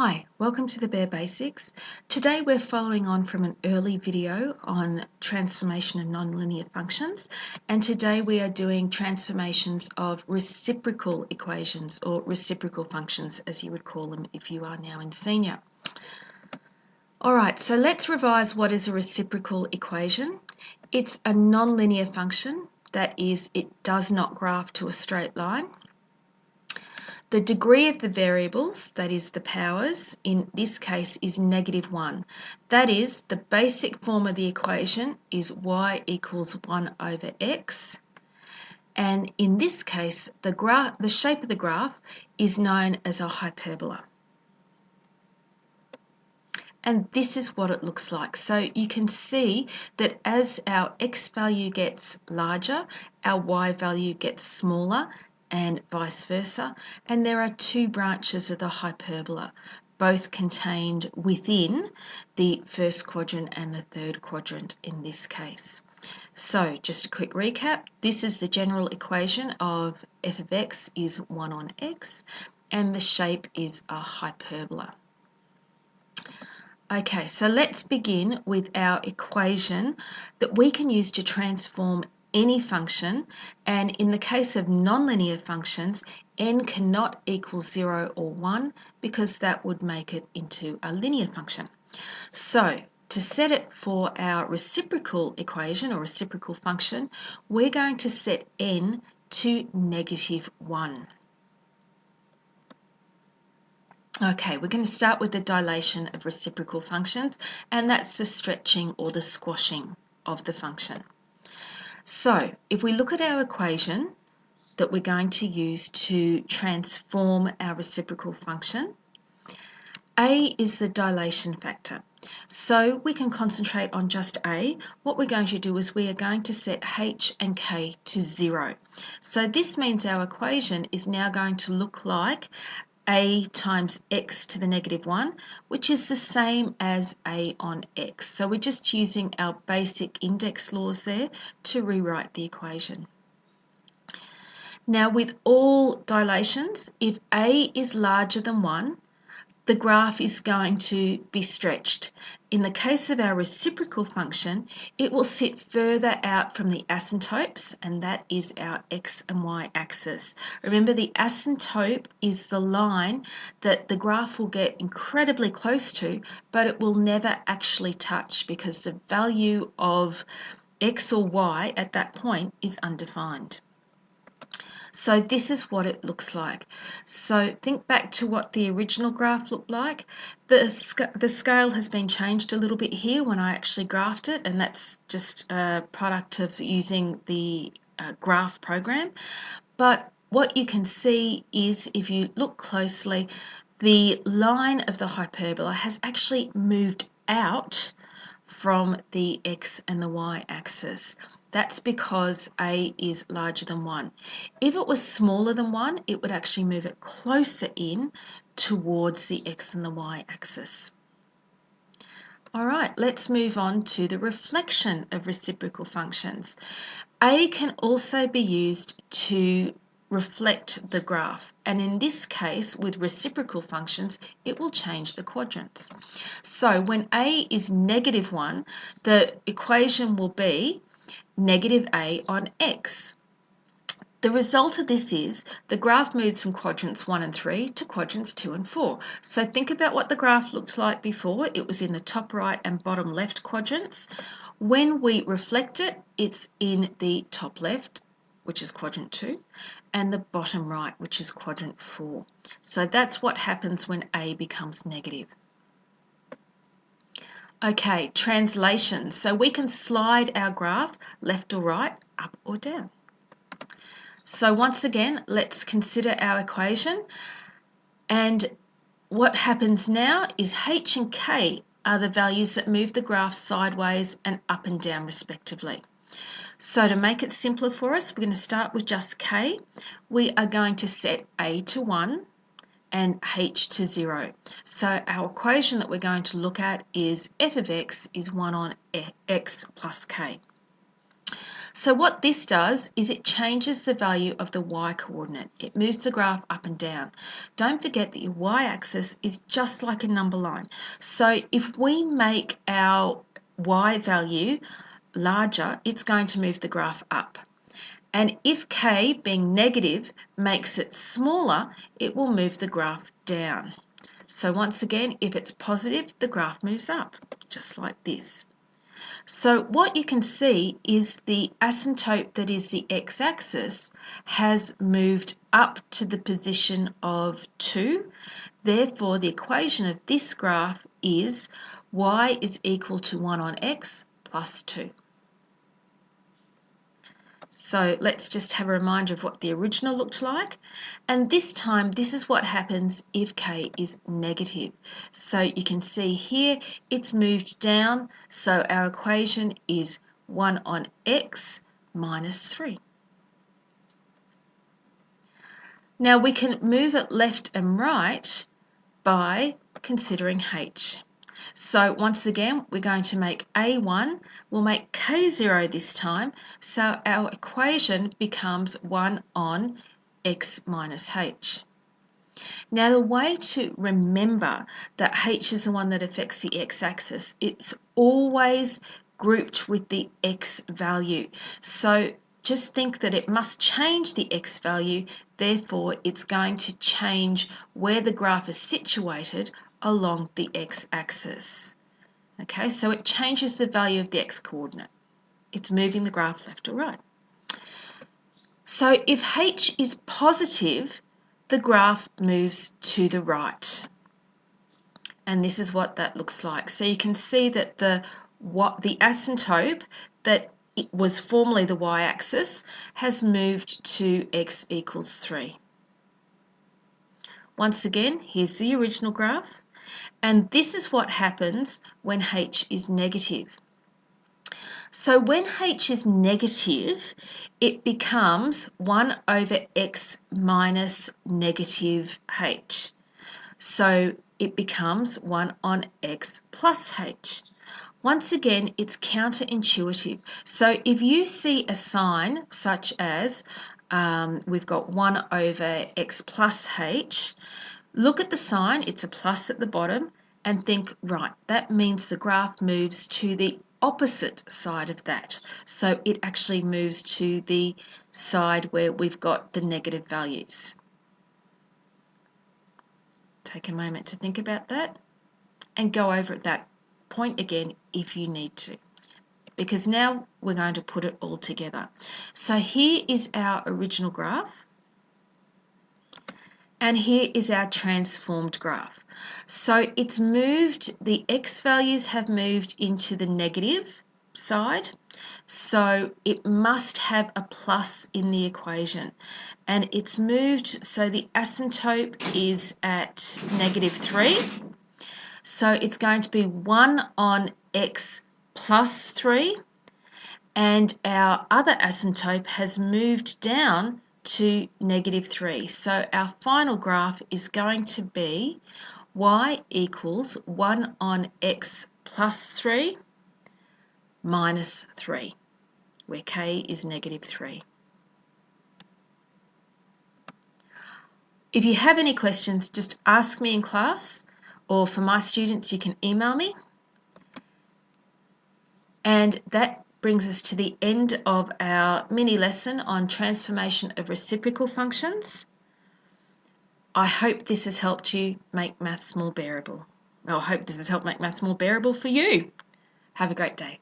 Hi, welcome to the Bare Basics. Today we're following on from an early video on transformation of nonlinear functions, and today we are doing transformations of reciprocal equations, or reciprocal functions as you would call them if you are now in senior. Alright, so let's revise what is a reciprocal equation. It's a nonlinear function, that is, it does not graph to a straight line. The degree of the variables, that is the powers, in this case is -1. That is, the basic form of the equation is y equals 1 over x. And in this case, the shape of the graph is known as a hyperbola. And this is what it looks like. So you can see that as our x value gets larger, our y value gets smaller, and vice versa. And there are two branches of the hyperbola, both contained within the first quadrant and the third quadrant in this case. So just a quick recap, this is the general equation of f of x is 1 on x, and the shape is a hyperbola. Okay, so let's begin with our equation that we can use to transform any function, and in the case of nonlinear functions, n cannot equal 0 or 1 because that would make it into a linear function. So to set it for our reciprocal equation or reciprocal function, we're going to set n to -1. Okay, we're going to start with the dilation of reciprocal functions, and that's the stretching or the squashing of the function. So if we look at our equation that we're going to use to transform our reciprocal function, A is the dilation factor. So we can concentrate on just A. What we're going to do is we are going to set H and K to 0. So this means our equation is now going to look like A times x to the -1, which is the same as A on x. So we're just using our basic index laws there to rewrite the equation. Now with all dilations, if A is larger than 1, the graph is going to be stretched. In the case of our reciprocal function, it will sit further out from the asymptotes, and that is our x and y axis. Remember, the asymptote is the line that the graph will get incredibly close to, but it will never actually touch because the value of x or y at that point is undefined. So this is what it looks like. So think back to what the original graph looked like. The scale has been changed a little bit here when I actually graphed it, and that's just a product of using the graph program. But what you can see is, if you look closely, the line of the hyperbola has actually moved out from the x and the y axis. That's because A is larger than 1. If it was smaller than 1, it would actually move it closer in towards the x and the y axis. All right, let's move on to the reflection of reciprocal functions. A can also be used to reflect the graph, and in this case with reciprocal functions it will change the quadrants. So when A is -1, the equation will be -A on x. The result of this is the graph moves from quadrants 1 and 3 to quadrants 2 and 4. So think about what the graph looks like before. It was in the top right and bottom left quadrants. When we reflect it, it's in the top left, which is quadrant 2, and the bottom right, which is quadrant 4. So that's what happens when A becomes negative. Okay, translation. So we can slide our graph left or right, up or down. So once again, let's consider our equation. And what happens now is H and K are the values that move the graph sideways and up and down respectively. So to make it simpler for us, we're going to start with just K. We are going to set A to 1 and H to 0. So our equation that we're going to look at is f of x is 1 on x plus k. So what this does is it changes the value of the y-coordinate. It moves the graph up and down. Don't forget that your y-axis is just like a number line. So if we make our y value larger, it's going to move the graph up. And if k, being negative, makes it smaller, it will move the graph down. So once again, if it's positive, the graph moves up, just like this. So what you can see is the asymptote that is the x-axis has moved up to the position of 2. Therefore, the equation of this graph is y is equal to 1 on x plus 2. So let's just have a reminder of what the original looked like. And this time, this is what happens if k is negative. So you can see here, it's moved down. So our equation is 1 on x minus 3. Now we can move it left and right by considering h. So once again, we're going to make A1, we'll make K0 this time, so our equation becomes 1 on x minus h. Now the way to remember that h is the one that affects the x-axis, it's always grouped with the x value. So just think that it must change the x value, therefore it's going to change where the graph is situated along the x-axis. Okay, so it changes the value of the x-coordinate. It's moving the graph left or right. So if h is positive, the graph moves to the right. And this is what that looks like. So you can see that the asymptote that it was formerly the y-axis has moved to x equals 3. Once again, here's the original graph. And this is what happens when h is negative. So when h is negative, it becomes 1 over x minus negative h. So it becomes 1 on x plus h. Once again, it's counterintuitive. So if you see a sign such as we've got 1 over x plus h, look at the sign, it's a plus at the bottom, and think, right, that means the graph moves to the opposite side of that. So it actually moves to the side where we've got the negative values. Take a moment to think about that and go over at that point again if you need to, because now we're going to put it all together. So here is our original graph, and here is our transformed graph. So it's moved, the x values have moved into the negative side, so it must have a plus in the equation, and it's moved, so the asymptote is at negative 3. So it's going to be 1 on x plus 3, and our other asymptote has moved down to negative 3. So our final graph is going to be y equals 1 on x plus 3 minus 3, where k is negative 3. If you have any questions, just ask me in class, or for my students, you can email me. And that brings us to the end of our mini lesson on transformation of reciprocal functions. I hope this has helped you make maths more bearable. I hope this has helped make maths more bearable for you. Have a great day.